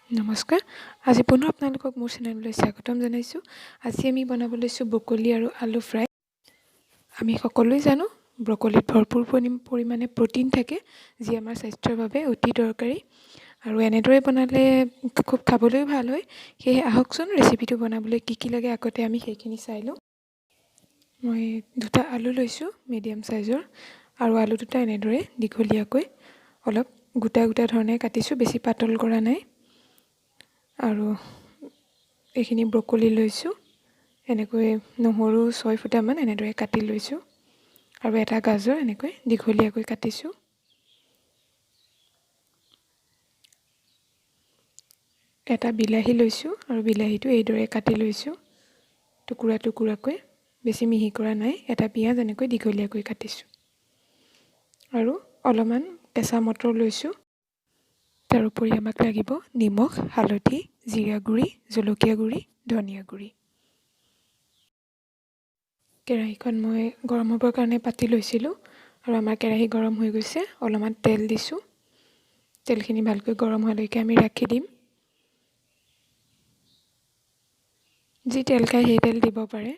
নমস্কাৰ। আজি পুনৰ আপোনালোকক মোৰ চেনেললৈ স্বাগতম জনাইছোঁ। আজি আমি বনাব লৈছোঁ ব্ৰকলি আৰু আলু ফ্ৰাই। আমি সকলোৱে জানো ব্ৰকলিত ভৰপূৰ পৰিমাণে প্ৰ'টিন থাকে, যি আমাৰ স্বাস্থ্যৰ বাবে অতি দৰকাৰী। আৰু এনেদৰে বনালে খুব খাবলৈও ভাল হয়। সেয়ে আহকচোন ৰেচিপিটো বনাবলৈ কি কি লাগে আগতে আমি সেইখিনি চাই লওঁ। মই 2টা আলু লৈছোঁ মিডিয়াম চাইজৰ, আৰু আলু দুটা এনেদৰে দীঘলীয়াকৈ অলপ গোটা গোটা ধৰণে কাটিছোঁ, বেছি পাতল কৰা নাই। আৰু এইখিনি ব্ৰকলি লৈছোঁ, এনেকৈ নহৰু 6 ফুটামান এনেদৰে কাটি লৈছোঁ, আৰু এটা গাজৰ এনেকৈ দীঘলীয়াকৈ কাটিছোঁ। এটা বিলাহী লৈছোঁ, আৰু বিলাহীটো এইদৰে কাটি লৈছোঁ টুকুৰা টুকুৰাকৈ, বেছি মিহি কৰা নাই। এটা পিঁয়াজ এনেকৈ দীঘলীয়াকৈ কাটিছোঁ, আৰু অলপমান কেঁচা মটৰ লৈছোঁ। তাৰোপৰি আমাক লাগিব নিমখ, হালধি, জিৰা গুড়ি, জলকীয়া গুড়ি, ধনিয়া গুড়ি। কেৰাহীখন মই গৰম হ'বৰ কাৰণে পাতি লৈছিলোঁ, আৰু আমাৰ কেৰাহী গৰম হৈ গৈছে। অলপমান তেল দিছোঁ। তেলখিনি ভালকৈ গৰম হোৱালৈকে আমি ৰাখি দিম। যি তেল খায় সেই তেল দিব পাৰে।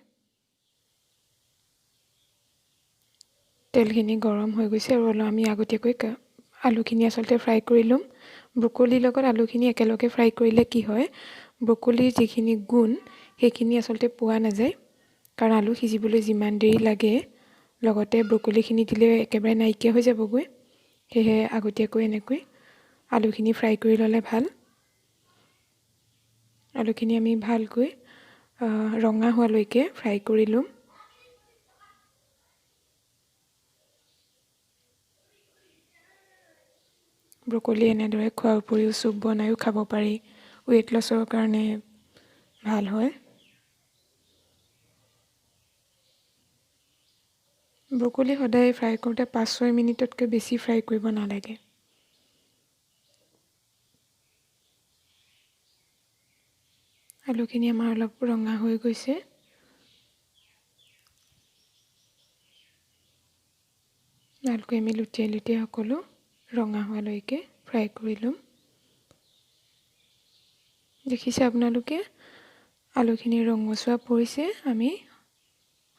তেলখিনি গৰম হৈ গৈছে, আৰু আমি আগতীয়াকৈ আলুখিনি আচলতে ফ্ৰাই কৰি ল'ম। ব্ৰকলিৰ লগত আলুখিনি একেলগে ফ্ৰাই কৰিলে কি হয়, ব্ৰকলিৰ যিখিনি গুণ সেইখিনি আচলতে পোৱা নাযায়। কাৰণ আলু সিজিবলৈ যিমান দেৰি লাগে, লগতে ব্ৰকলিখিনি দিলে একেবাৰে নাইকিয়া হৈ যাবগৈ। সেয়েহে আগতীয়াকৈ এনেকৈ আলুখিনি ফ্ৰাই কৰি ল'লে ভাল। আলুখিনি আমি ভালকৈ ৰঙা হোৱালৈকে ফ্ৰাই কৰি ল'ম। ব্ৰকলি এনেদৰে খোৱাৰ উপৰিও চুপ বনাইও খাব পাৰি। ৱেইট লছৰ কাৰণে ভাল হয়। ব্ৰকলি সদায় ফ্ৰাই কৰোঁতে 5-6 মিনিটতকৈ বেছি ফ্ৰাই কৰিব নালাগে। আলুখিনি আমাৰ অলপ ৰঙা হৈ গৈছে। ভালকৈ আমি লুটিয়াই লুটিয়াই সকলো ৰঙা হোৱালৈকে ফ্ৰাই কৰি ল'ম। দেখিছে আপোনালোকে আলুখিনি ৰঙচুৱা পৰিছে। আমি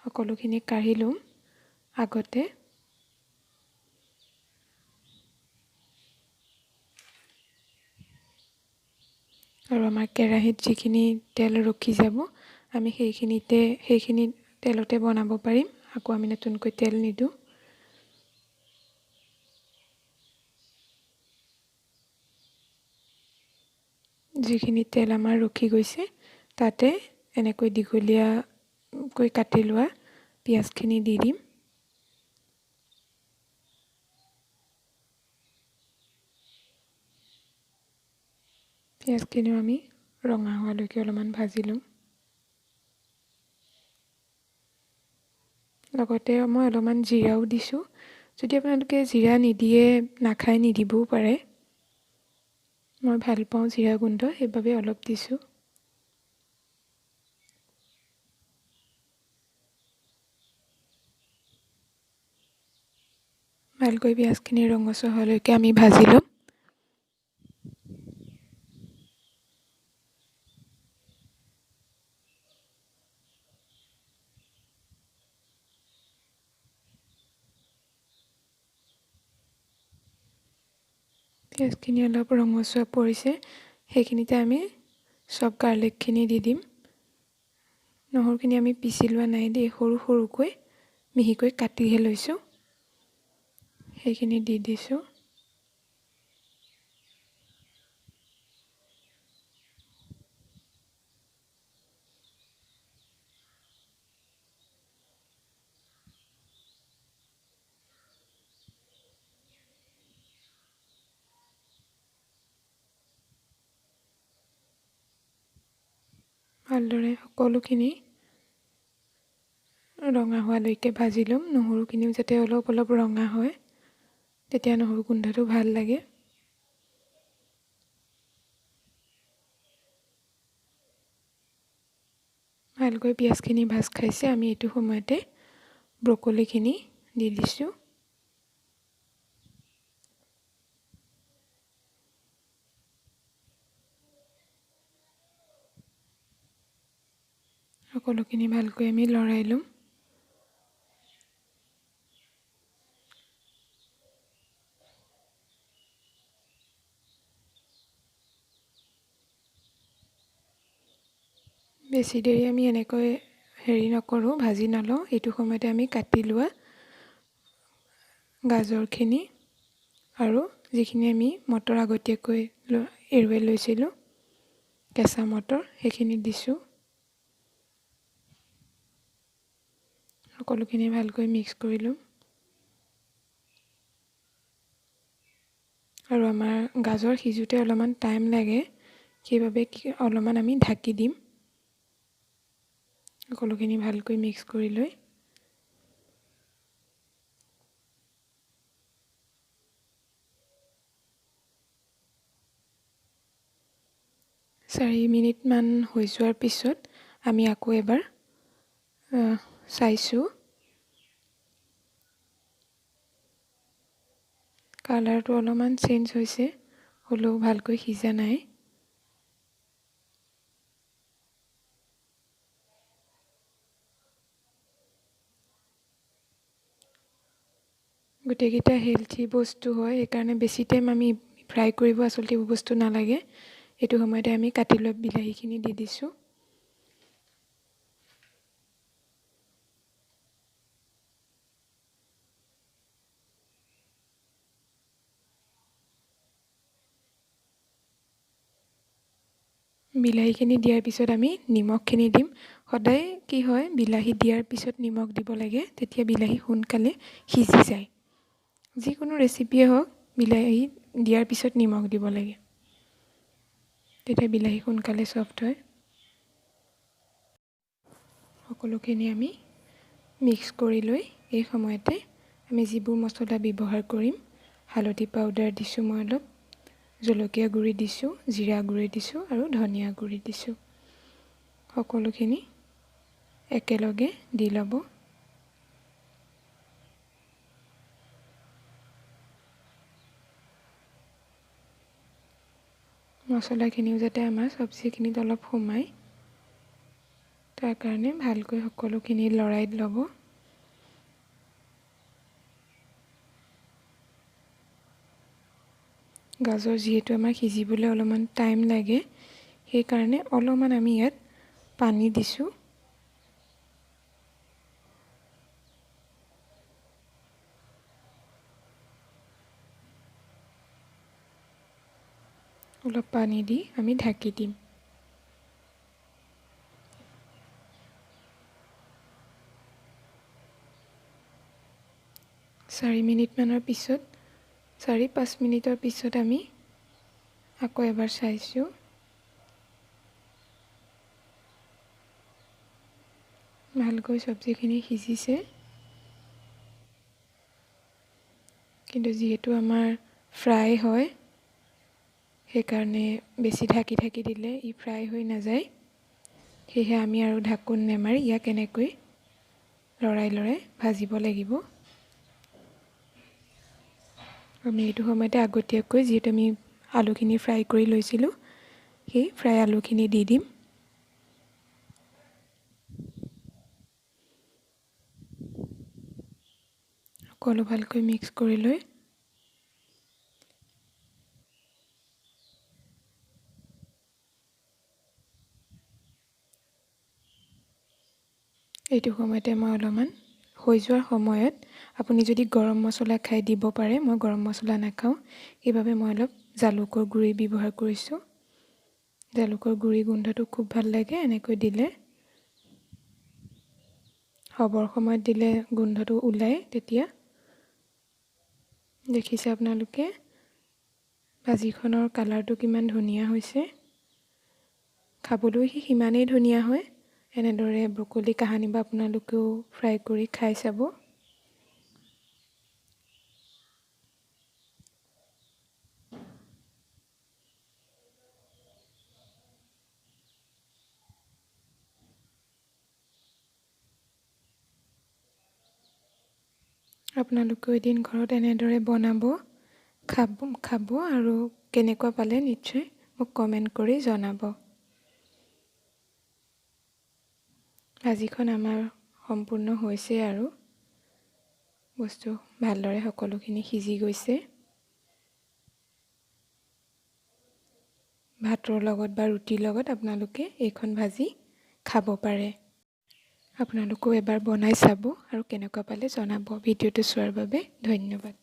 সকলোখিনি কাঢ়ি ল'ম আগতে। আৰু আমাৰ কেৰাহীত যিখিনি তেল ৰখি যাব, আমি সেইখিনি তেলতে বনাব পাৰিম। আকৌ আমি নতুনকৈ তেল নিদিওঁ। যিখিনি তেল আমাৰ ৰখি গৈছে, তাতে এনেকৈ দীঘলীয়াকৈ কাটি লোৱা পিঁয়াজখিনি দি দিম। পিঁয়াজখিনিও আমি ৰঙা হোৱালৈকে অলপমান ভাজি ল'ম। লগতে মই অলপমান জিৰাও দিছোঁ। যদি আপোনালোকে জিৰা নাখায় নিদিবও পাৰে। মই ভাল পাওঁ জিৰা গোন্ধ, সেইবাবে অলপ দিছোঁ। ভালকৈ পিঁয়াজখিনি ৰঙচুৱা হোৱালৈকে আমি ভাজি ল'ম। পিঁয়াজখিনি অলপ ৰঙচুৱা পৰিছে, সেইখিনিতে আমি চপ গাৰ্লিকখিনি দি দিম। নহৰুখিনি আমি পিচি লোৱা নাই দেই, সৰু সৰুকৈ মিহিকৈ কাটিহে লৈছোঁ। সেইখিনি দি দিছোঁ। ভালদৰে সকলোখিনি ৰঙা হোৱালৈকে ভাজি ল'ম। নহৰুখিনিও যাতে অলপ অলপ ৰঙা হয়, তেতিয়া নহৰু গোন্ধটো ভাল লাগে। ভালকৈ পিঁয়াজখিনি ভাজ খাইছে। আমি এইটো সময়তে ব্ৰকলিখিনি দি দিছোঁ। সকলোখিনি ভালকৈ আমি লৰাই ল'ম। বেছি দেৰি আমি এনেকৈ নকৰোঁ, ভাজি নলওঁ। এইটো সময়তে আমি কাটি লোৱা গাজৰখিনি আৰু যিখিনি আমি মটৰ আগতীয়াকৈ এৰুৱাই লৈছিলোঁ, কেঁচা মটৰ, সেইখিনি দিছোঁ। সকলোখিনি ভালকৈ মিক্স কৰি ল'ম। আৰু আমাৰ গাজৰ সিজোতে অলপমান টাইম লাগে, সেইবাবে অলপমান আমি ঢাকি দিম। সকলোখিনি ভালকৈ মিক্স কৰি লৈ 4 মিনিটমান হৈ যোৱাৰ পিছত আমি আকৌ এবাৰ চাইছোঁ। কালাৰটো অলপমান চেঞ্জ হৈছে, হ'লেও ভালকৈ সিজা নাই। গোটেইকেইটা হেল্থি বস্তু হয়, সেইকাৰণে বেছি টাইম আমি ফ্ৰাই কৰিব আচলতে এইবোৰ বস্তু নালাগে। এইটো সময়তে আমি কাটি লোৱা বিলাহীখিনি দি দিছোঁ। বিলাহীখিনি দিয়াৰ পিছত আমি নিমখখিনি দিম। সদায় কি হয়, বিলাহী দিয়াৰ পিছত নিমখ দিব লাগে, তেতিয়া বিলাহী সোনকালে সিজি যায়। যিকোনো ৰেচিপিয়ে হওক, বিলাহী দিয়াৰ পিছত নিমখ দিব লাগে, তেতিয়া বিলাহী সোনকালে চফ্ট হয়। সকলোখিনি আমি মিক্স কৰি লৈ এই সময়তে আমি যিবোৰ মছলা ব্যৱহাৰ কৰিম, হালধি পাউডাৰ দিছোঁ, মই অলপ জলকীয়া গুড়ি দিছোঁ, জিৰা গুড়ি দিছোঁ আৰু ধনিয়া গুড়ি দিছোঁ। সকলোখিনি একেলগে দি ল'ব। মছলাখিনিও যাতে আমাৰ চব্জিখিনিত অলপ সোমায়, তাৰ কাৰণে ভালকৈ সকলোখিনি লৰাই ল'ব। গাজৰ যিহেতু আমাৰ সিজিবলৈ অলপমান টাইম লাগে, সেইকাৰণে অলপমান আমি ইয়াত পানী দিছোঁ। অলপ পানী দি আমি ঢাকি দিম। চাৰি মিনিটমানৰ পিছত, 4-5 মিনিটৰ পিছত আমি আকৌ এবাৰ চাইছোঁ। ভালকৈ চব্জিখিনি সিজিছে, কিন্তু যিহেতু আমাৰ ফ্ৰাই হয়, সেইকাৰণে বেছি ঢাকি দিলে ই ফ্ৰাই হৈ নাযায়। সেয়েহে আমি আৰু ঢাকোন নেমাৰি ইয়াক এনেকৈ লৰাই ভাজিব লাগিব। আমি এইটো সময়তে আগতীয়াকৈ যিহেতু আমি আলুখিনি ফ্ৰাই কৰি লৈছিলোঁ, সেই ফ্ৰাই আলুখিনি দি দিম। সকলো ভালকৈ মিক্স কৰি লৈ এইটো সময়তে মই অলপমান হৈ যোৱাৰ সময়ত আপুনি যদি গৰম মছলা খাই দিব পাৰে, মই গৰম মছলা নাখাওঁ, সেইবাবে মই অলপ জালুকৰ গুড়ি ব্যৱহাৰ কৰিছোঁ। জালুকৰ গুড়ি গোন্ধটো খুব ভাল লাগে এনেকৈ দিলে। হ'বৰ সময়ত দিলে গোন্ধটো ওলায়। তেতিয়া দেখিছে আপোনালোকে ভাজিখনৰ কালাৰটো কিমান ধুনীয়া হৈছে। খাবলৈ সিমানেই ধুনীয়া হয়। এনেদৰে ব্ৰকলি কাহানিবা আপোনালোকেও ফ্ৰাই কৰি খাই চাব। আপোনালোকেও এদিন ঘৰত এনেদৰে বনাব, খাব আৰু কেনেকুৱা পালে নিশ্চয় মোক কমেণ্ট কৰি জনাব। ভাজিখন আমাৰ সম্পূৰ্ণ হৈছে আৰু বস্তু ভালদৰে সকলোখিনি সিজি গৈছে। ভাতৰ লগত বা ৰুটিৰ লগত আপোনালোকে এইখন ভাজি খাব পাৰে। আপোনালোকেও এবাৰ বনাই চাব আৰু কেনেকুৱা পালে জনাব। ভিডিঅ'টো চোৱাৰ বাবে ধন্যবাদ।